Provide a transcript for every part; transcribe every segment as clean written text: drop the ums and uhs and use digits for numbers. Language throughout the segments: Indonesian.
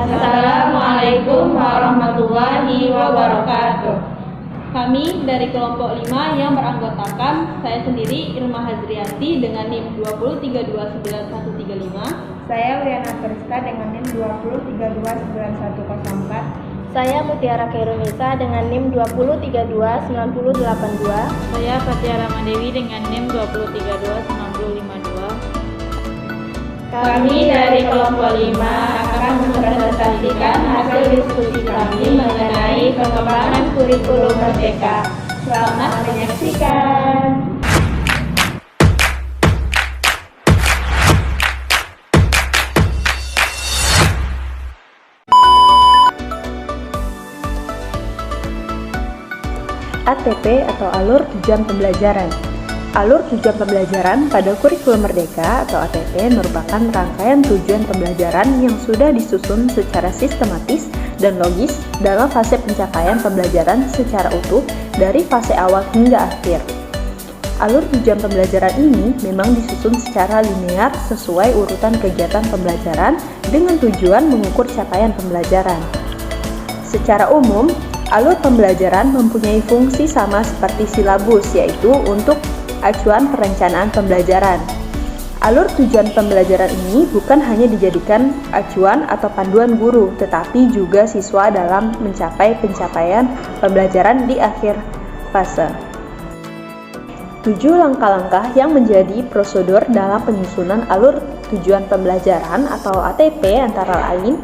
Assalamualaikum warahmatullahi wabarakatuh. Kami dari kelompok 5 yang beranggotakan saya sendiri Irma Hazriati dengan NIM 203291135. Saya Wiana Periska dengan NIM 203291104. Saya Mutiara Khairunisa dengan NIM 203290082. Saya Fatia Ramadewi dengan NIM 203290052. Kami dari kelompok 5 akan mempresentasikan hasil diskusi kami mengenai pengembangan kurikulum merdeka. Selamat menyaksikan. ATP atau alur tujuan pembelajaran. Alur tujuan pembelajaran pada kurikulum merdeka atau ATP merupakan rangkaian tujuan pembelajaran yang sudah disusun secara sistematis dan logis dalam fase pencapaian pembelajaran secara utuh dari fase awal hingga akhir. Alur tujuan pembelajaran ini memang disusun secara linear sesuai urutan kegiatan pembelajaran dengan tujuan mengukur capaian pembelajaran. Secara umum, alur pembelajaran mempunyai fungsi sama seperti silabus, yaitu untuk acuan perencanaan pembelajaran. Alur tujuan pembelajaran ini bukan hanya dijadikan acuan atau panduan guru, tetapi juga siswa dalam mencapai pencapaian pembelajaran di akhir fase. 7 langkah-langkah yang menjadi prosedur dalam penyusunan alur tujuan pembelajaran atau ATP antara lain: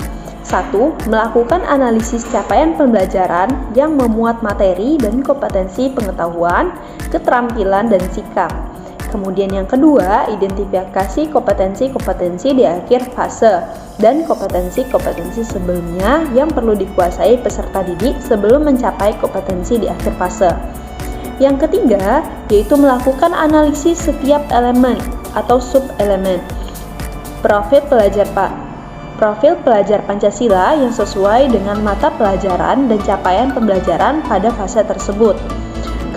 1. Melakukan analisis capaian pembelajaran yang memuat materi dan kompetensi pengetahuan, keterampilan, dan sikap. Kemudian yang kedua, identifikasi kompetensi-kompetensi di akhir fase dan kompetensi-kompetensi sebelumnya yang perlu dikuasai peserta didik sebelum mencapai kompetensi di akhir fase. Yang ketiga, yaitu melakukan analisis setiap elemen atau sub-elemen. Profil pelajar Pancasila yang sesuai dengan mata pelajaran dan capaian pembelajaran pada fase tersebut.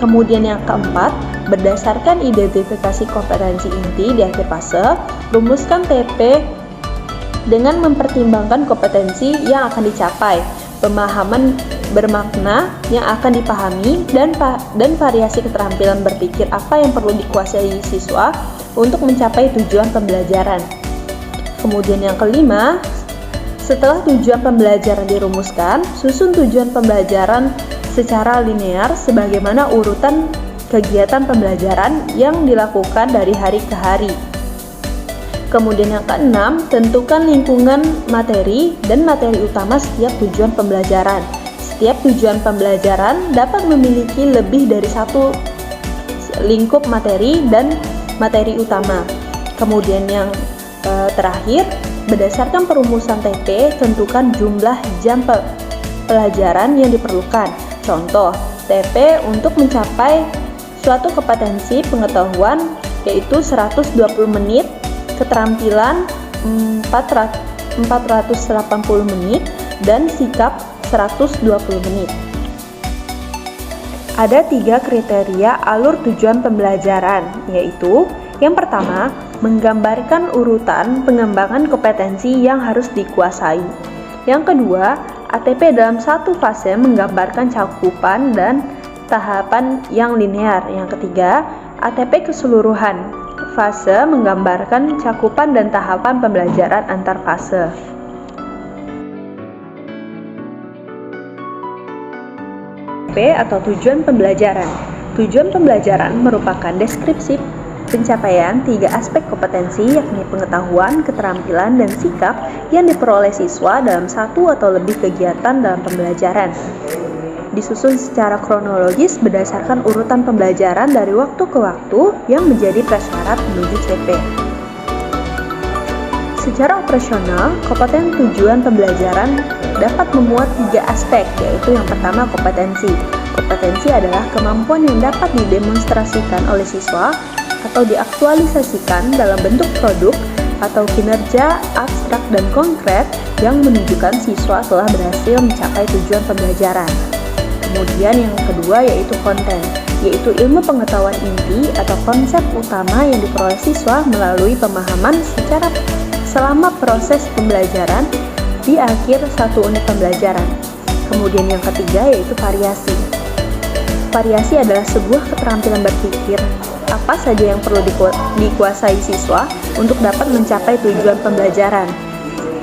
Kemudian yang keempat, berdasarkan identifikasi kompetensi inti di akhir fase, rumuskan TP dengan mempertimbangkan kompetensi yang akan dicapai, pemahaman bermakna yang akan dipahami, dan variasi keterampilan berpikir apa yang perlu dikuasai siswa untuk mencapai tujuan pembelajaran. Kemudian yang kelima, setelah tujuan pembelajaran dirumuskan, susun tujuan pembelajaran secara linear sebagaimana urutan kegiatan pembelajaran yang dilakukan dari hari ke hari. Kemudian yang keenam, tentukan lingkungan materi dan materi utama setiap tujuan pembelajaran. Setiap tujuan pembelajaran dapat memiliki lebih dari satu lingkup materi dan materi utama. Kemudian yang terakhir, berdasarkan perumusan TP, tentukan jumlah jam pelajaran yang diperlukan. Contoh, TP untuk mencapai suatu kompetensi pengetahuan yaitu 120 menit, keterampilan 480 menit, dan sikap 120 menit. Ada 3 kriteria alur tujuan pembelajaran, yaitu yang pertama, menggambarkan urutan pengembangan kompetensi yang harus dikuasai. Yang kedua, ATP dalam satu fase menggambarkan cakupan dan tahapan yang linear. Yang ketiga, ATP keseluruhan fase menggambarkan cakupan dan tahapan pembelajaran antar fase. ATP atau tujuan pembelajaran. Tujuan pembelajaran merupakan deskripsi pencapaian 3 aspek kompetensi, yakni pengetahuan, keterampilan, dan sikap yang diperoleh siswa dalam satu atau lebih kegiatan dalam pembelajaran. Disusun secara kronologis berdasarkan urutan pembelajaran dari waktu ke waktu yang menjadi prasyarat menuju CP. Secara operasional, kompetensi tujuan pembelajaran dapat memuat 3 aspek, yaitu yang pertama kompetensi. Kompetensi adalah kemampuan yang dapat didemonstrasikan oleh siswa atau diaktualisasikan dalam bentuk produk atau kinerja abstrak dan konkret yang menunjukkan siswa telah berhasil mencapai tujuan pembelajaran. Kemudian yang kedua yaitu konten, yaitu ilmu pengetahuan inti atau konsep utama yang diperoleh siswa melalui pemahaman secara selama proses pembelajaran di akhir satu unit pembelajaran. Kemudian yang ketiga yaitu variasi. Variasi adalah sebuah keterampilan berpikir apa saja yang perlu dikuasai siswa untuk dapat mencapai tujuan pembelajaran.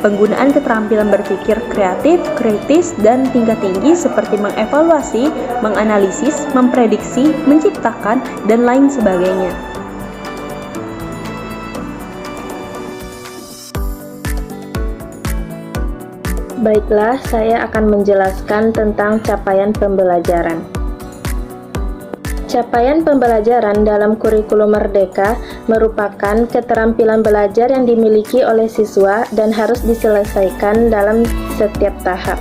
Penggunaan keterampilan berpikir kreatif, kritis, dan tingkat tinggi seperti mengevaluasi, menganalisis, memprediksi, menciptakan, dan lain sebagainya. Baiklah, saya akan menjelaskan tentang capaian pembelajaran. Capaian pembelajaran dalam kurikulum Merdeka merupakan keterampilan belajar yang dimiliki oleh siswa dan harus diselesaikan dalam setiap tahap.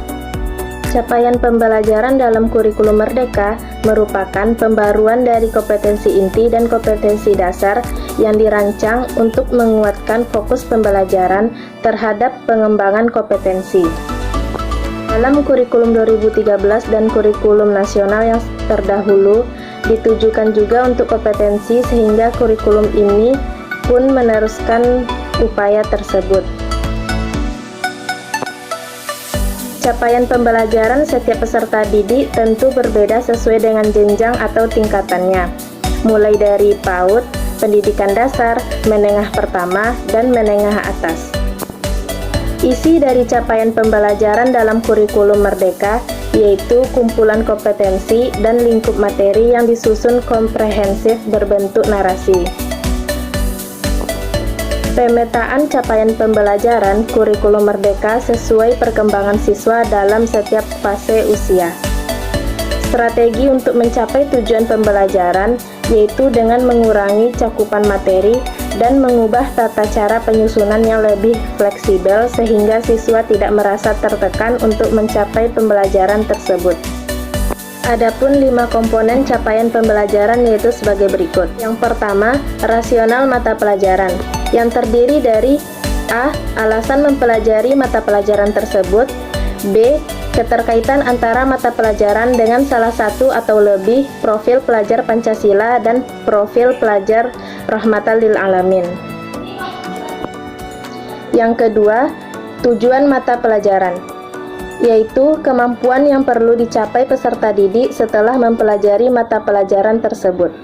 Capaian pembelajaran dalam kurikulum Merdeka merupakan pembaruan dari kompetensi inti dan kompetensi dasar yang dirancang untuk menguatkan fokus pembelajaran terhadap pengembangan kompetensi. Dalam kurikulum 2013 dan kurikulum nasional yang terdahulu ditujukan juga untuk kompetensi, sehingga kurikulum ini pun meneruskan upaya tersebut. Capaian pembelajaran setiap peserta didik tentu berbeda sesuai dengan jenjang atau tingkatannya, mulai dari PAUD, pendidikan dasar, menengah pertama, dan menengah atas. Isi dari capaian pembelajaran dalam kurikulum Merdeka yaitu kumpulan kompetensi dan lingkup materi yang disusun komprehensif berbentuk narasi. Pemetaan capaian pembelajaran kurikulum Merdeka sesuai perkembangan siswa dalam setiap fase usia. Strategi untuk mencapai tujuan pembelajaran yaitu dengan mengurangi cakupan materi dan mengubah tata cara penyusunan yang lebih fleksibel sehingga siswa tidak merasa tertekan untuk mencapai pembelajaran tersebut. Adapun 5 komponen capaian pembelajaran yaitu sebagai berikut. Yang pertama, rasional mata pelajaran, yang terdiri dari A. Alasan mempelajari mata pelajaran tersebut, B. Keterkaitan antara mata pelajaran dengan salah satu atau lebih profil pelajar Pancasila dan profil pelajar Rahmatan lil Alamin. Yang kedua, tujuan mata pelajaran, yaitu kemampuan yang perlu dicapai peserta didik setelah mempelajari mata pelajaran tersebut.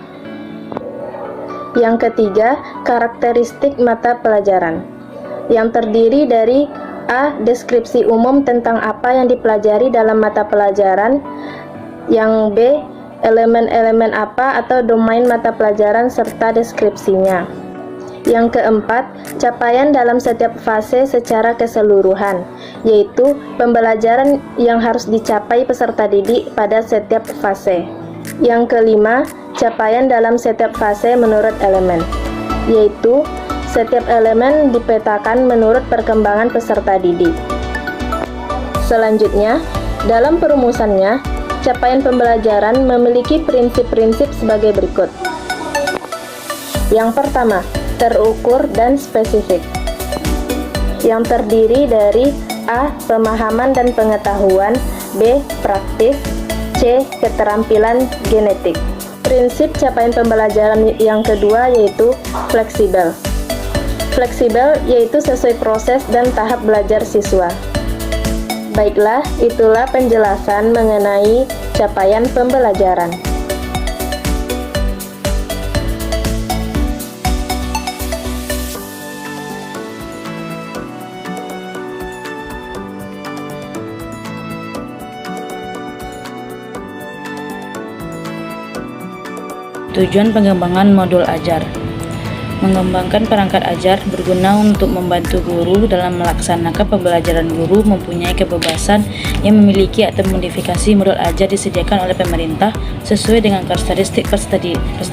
Yang ketiga, karakteristik mata pelajaran, yang terdiri dari A. Deskripsi umum tentang apa yang dipelajari dalam mata pelajaran. Yang B. Elemen-elemen apa atau domain mata pelajaran serta deskripsinya. Yang keempat, capaian dalam setiap fase secara keseluruhan, yaitu pembelajaran yang harus dicapai peserta didik pada setiap fase. Yang kelima, capaian dalam setiap fase menurut elemen, yaitu setiap elemen dipetakan menurut perkembangan peserta didik. Selanjutnya, dalam perumusannya, capaian pembelajaran memiliki prinsip-prinsip sebagai berikut. Yang pertama, terukur dan spesifik, yang terdiri dari A. Pemahaman dan pengetahuan, B. Praktis, C. Keterampilan genetik. Prinsip capaian pembelajaran yang kedua yaitu fleksibel. Fleksibel yaitu sesuai proses dan tahap belajar siswa. Baiklah, itulah penjelasan mengenai capaian pembelajaran. Tujuan pengembangan modul ajar. Mengembangkan perangkat ajar berguna untuk membantu guru dalam melaksanakan pembelajaran. Guru mempunyai kebebasan yang memiliki atau modifikasi modul ajar disediakan oleh pemerintah sesuai dengan karakteristik peserta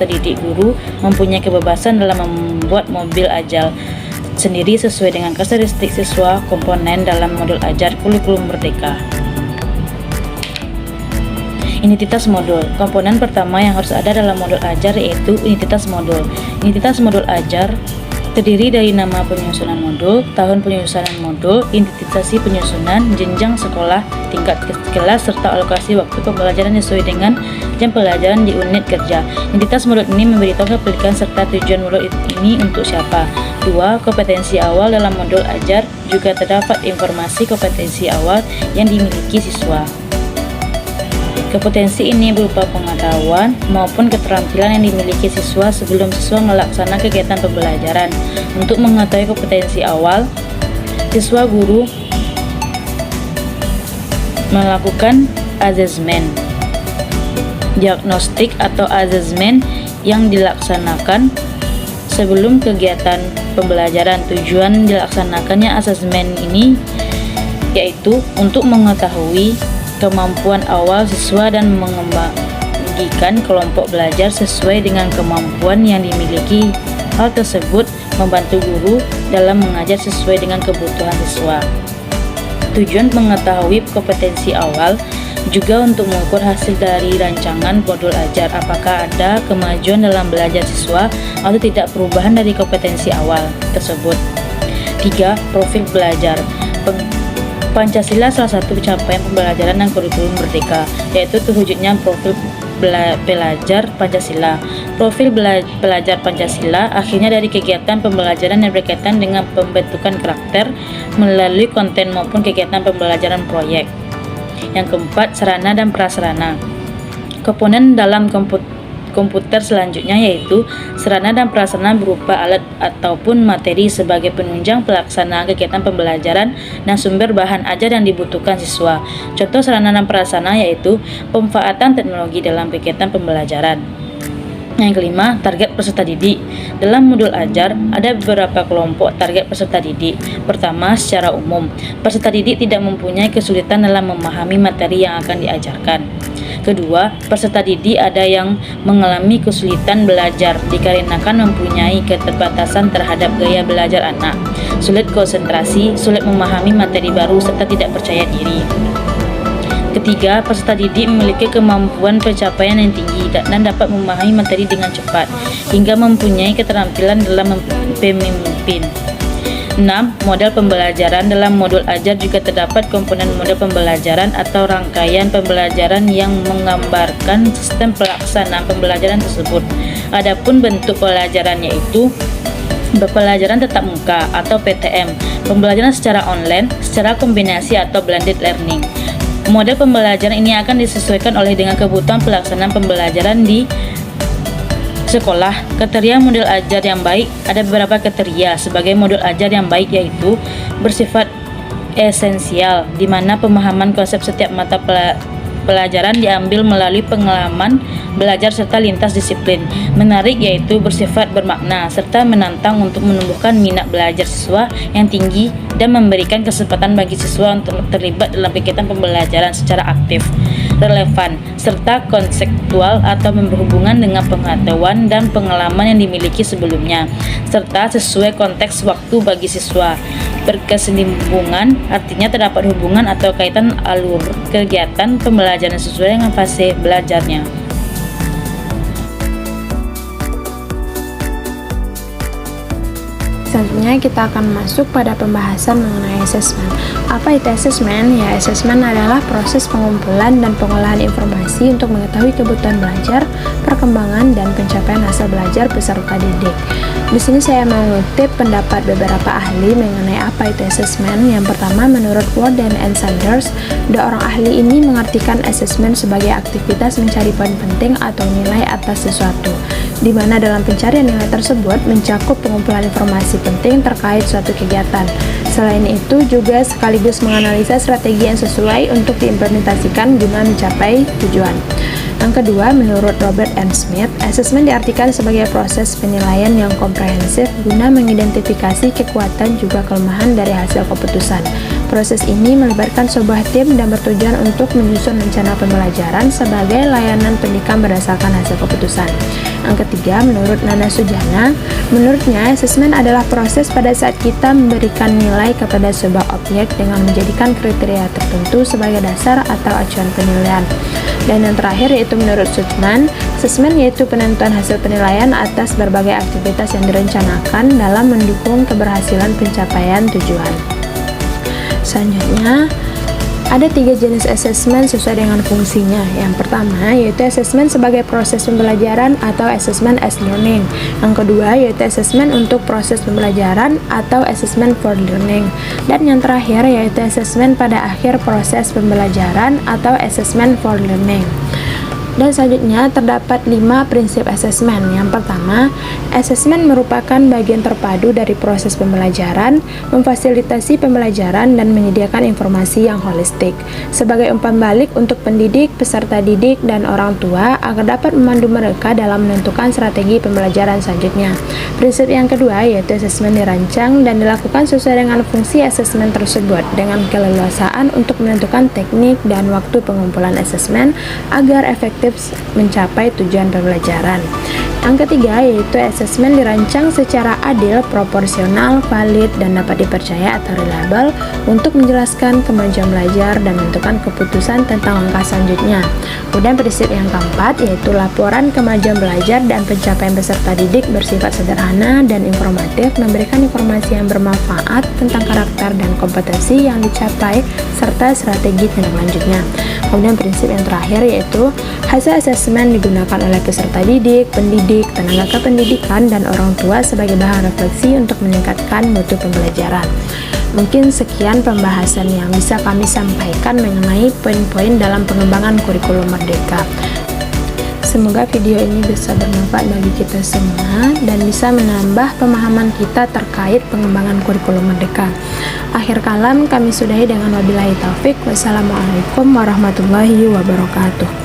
didik. Guru mempunyai kebebasan dalam membuat mobil ajar sendiri sesuai dengan karakteristik siswa. Komponen dalam modul ajar kurikulum Merdeka. Identitas modul. Komponen pertama yang harus ada dalam modul ajar yaitu identitas modul. Identitas modul ajar Terdiri dari nama penyusunan modul, tahun penyusunan modul, identifikasi penyusunan, jenjang sekolah, tingkat kelas, serta alokasi waktu pembelajaran sesuai dengan jam pelajaran di unit kerja. Identitas modul ini memberitahu kepentingan serta tujuan modul ini untuk siapa. 2. Kompetensi awal dalam modul ajar, juga terdapat informasi kompetensi awal yang dimiliki siswa. Kompetensi ini berupa pengetahuan maupun keterampilan yang dimiliki siswa sebelum siswa melaksanakan kegiatan pembelajaran. Untuk mengetahui kompetensi awal, siswa guru melakukan asesmen diagnostik atau asesmen yang dilaksanakan sebelum kegiatan pembelajaran. Tujuan dilaksanakannya asesmen ini yaitu untuk mengetahui kemampuan awal siswa dan membagikan kelompok belajar sesuai dengan kemampuan yang dimiliki. Hal tersebut membantu guru dalam mengajar sesuai dengan kebutuhan siswa. Tujuan mengetahui kompetensi awal juga untuk mengukur hasil dari rancangan modul ajar, apakah ada kemajuan dalam belajar siswa atau tidak perubahan dari kompetensi awal tersebut. 3. Profil belajar. Pancasila salah satu pencapaian pembelajaran dan kurikulum merdeka, yaitu terwujudnya profil pelajar Pancasila. Profil pelajar Pancasila akhirnya dari kegiatan pembelajaran yang berkaitan dengan pembentukan karakter melalui konten maupun kegiatan pembelajaran proyek. Yang keempat, sarana dan prasarana. Komponen dalam komputer selanjutnya yaitu sarana dan prasarana berupa alat ataupun materi sebagai penunjang pelaksanaan kegiatan pembelajaran dan sumber bahan ajar yang dibutuhkan siswa. Contoh sarana dan prasarana yaitu pemanfaatan teknologi dalam kegiatan pembelajaran. Yang kelima, target peserta didik. Dalam modul ajar, ada beberapa kelompok target peserta didik. Pertama, secara umum, peserta didik tidak mempunyai kesulitan dalam memahami materi yang akan diajarkan. Kedua, peserta didik ada yang mengalami kesulitan belajar dikarenakan mempunyai keterbatasan terhadap gaya belajar anak, sulit konsentrasi, sulit memahami materi baru, serta tidak percaya diri. Ketiga, peserta didik memiliki kemampuan pencapaian yang tinggi dan dapat memahami materi dengan cepat, hingga mempunyai keterampilan dalam memimpin. 6. Model pembelajaran. Dalam modul ajar juga terdapat komponen model pembelajaran atau rangkaian pembelajaran yang menggambarkan sistem pelaksanaan pembelajaran tersebut. Adapun bentuk pembelajaran yaitu pembelajaran tatap muka atau PTM, pembelajaran secara online, secara kombinasi atau blended learning. Model pembelajaran ini akan disesuaikan oleh dengan kebutuhan pelaksanaan pembelajaran di sekolah. Kriteria model ajar yang baik. Ada beberapa kriteria sebagai model ajar yang baik, yaitu bersifat esensial, di mana pemahaman konsep setiap mata pelajaran diambil melalui pengalaman belajar serta lintas disiplin. Menarik, yaitu bersifat bermakna serta menantang untuk menumbuhkan minat belajar siswa yang tinggi dan memberikan kesempatan bagi siswa untuk terlibat dalam kegiatan pembelajaran secara aktif. Relevan serta konseptual atau berhubungan dengan pengetahuan dan pengalaman yang dimiliki sebelumnya, serta sesuai konteks waktu bagi siswa. Berkesinambungan artinya terdapat hubungan atau kaitan alur kegiatan pembelajaran sesuai dengan fase belajarnya. Selanjutnya kita akan masuk pada pembahasan mengenai asesmen. Apa itu asesmen? Ya, asesmen adalah proses pengumpulan dan pengolahan informasi untuk mengetahui kebutuhan belajar, perkembangan, dan pencapaian hasil belajar peserta didik. Di sini saya mengutip pendapat beberapa ahli mengenai apa itu asesmen. Yang pertama, menurut Ward dan Sanders, dua orang ahli ini mengartikan asesmen sebagai aktivitas mencari poin penting atau nilai atas sesuatu, di mana dalam pencarian nilai tersebut mencakup pengumpulan informasi penting terkait suatu kegiatan. Selain itu juga sekaligus menganalisa strategi yang sesuai untuk diimplementasikan guna mencapai tujuan. Yang kedua, menurut Robert M. Smith, asesmen diartikan sebagai proses penilaian yang komprehensif guna mengidentifikasi kekuatan juga kelemahan dari hasil keputusan. Proses ini melibatkan sebuah tim dan bertujuan untuk menyusun rencana pembelajaran sebagai layanan pendidikan berdasarkan hasil keputusan. Yang ketiga, menurut Nana Sujana, menurutnya asesmen adalah proses pada saat kita memberikan nilai kepada sebuah objek dengan menjadikan kriteria tertentu sebagai dasar atau acuan penilaian. Dan yang terakhir yaitu menurut Sutman, asesmen yaitu penentuan hasil penilaian atas berbagai aktivitas yang direncanakan dalam mendukung keberhasilan pencapaian tujuan. Selanjutnya, ada 3 jenis asesmen sesuai dengan fungsinya. Yang pertama yaitu asesmen sebagai proses pembelajaran atau asesmen as learning. Yang kedua yaitu asesmen untuk proses pembelajaran atau asesmen for learning. Dan yang terakhir yaitu asesmen pada akhir proses pembelajaran atau asesmen for learning. Dan selanjutnya terdapat 5 prinsip asesmen. Yang pertama, asesmen merupakan bagian terpadu dari proses pembelajaran, memfasilitasi pembelajaran dan menyediakan informasi yang holistik sebagai umpan balik untuk pendidik, peserta didik, dan orang tua agar dapat memandu mereka dalam menentukan strategi pembelajaran selanjutnya. Prinsip yang kedua yaitu asesmen dirancang dan dilakukan sesuai dengan fungsi asesmen tersebut dengan keleluasaan untuk menentukan teknik dan waktu pengumpulan asesmen agar efektif mencapai tujuan pembelajaran. Yang ketiga yaitu asesmen dirancang secara adil, proporsional, valid, dan dapat dipercaya atau reliable untuk menjelaskan kemajuan belajar dan menentukan keputusan tentang langkah selanjutnya. Kemudian prinsip yang keempat yaitu laporan kemajuan belajar dan pencapaian peserta didik bersifat sederhana dan informatif, memberikan informasi yang bermanfaat tentang karakter dan kompetensi yang dicapai serta strategi tindak lanjutnya. Kemudian prinsip yang terakhir yaitu hasil asesmen digunakan oleh peserta didik, pendidik, tenaga kependidikan, dan orang tua sebagai bahan refleksi untuk meningkatkan mutu pembelajaran. Mungkin sekian pembahasan yang bisa kami sampaikan mengenai poin-poin dalam pengembangan kurikulum Merdeka. Semoga video ini bisa bermanfaat bagi kita semua dan bisa menambah pemahaman kita terkait pengembangan kurikulum Merdeka. Akhir kalam kami sudahi dengan wabillahi taufik. Wassalamualaikum warahmatullahi wabarakatuh.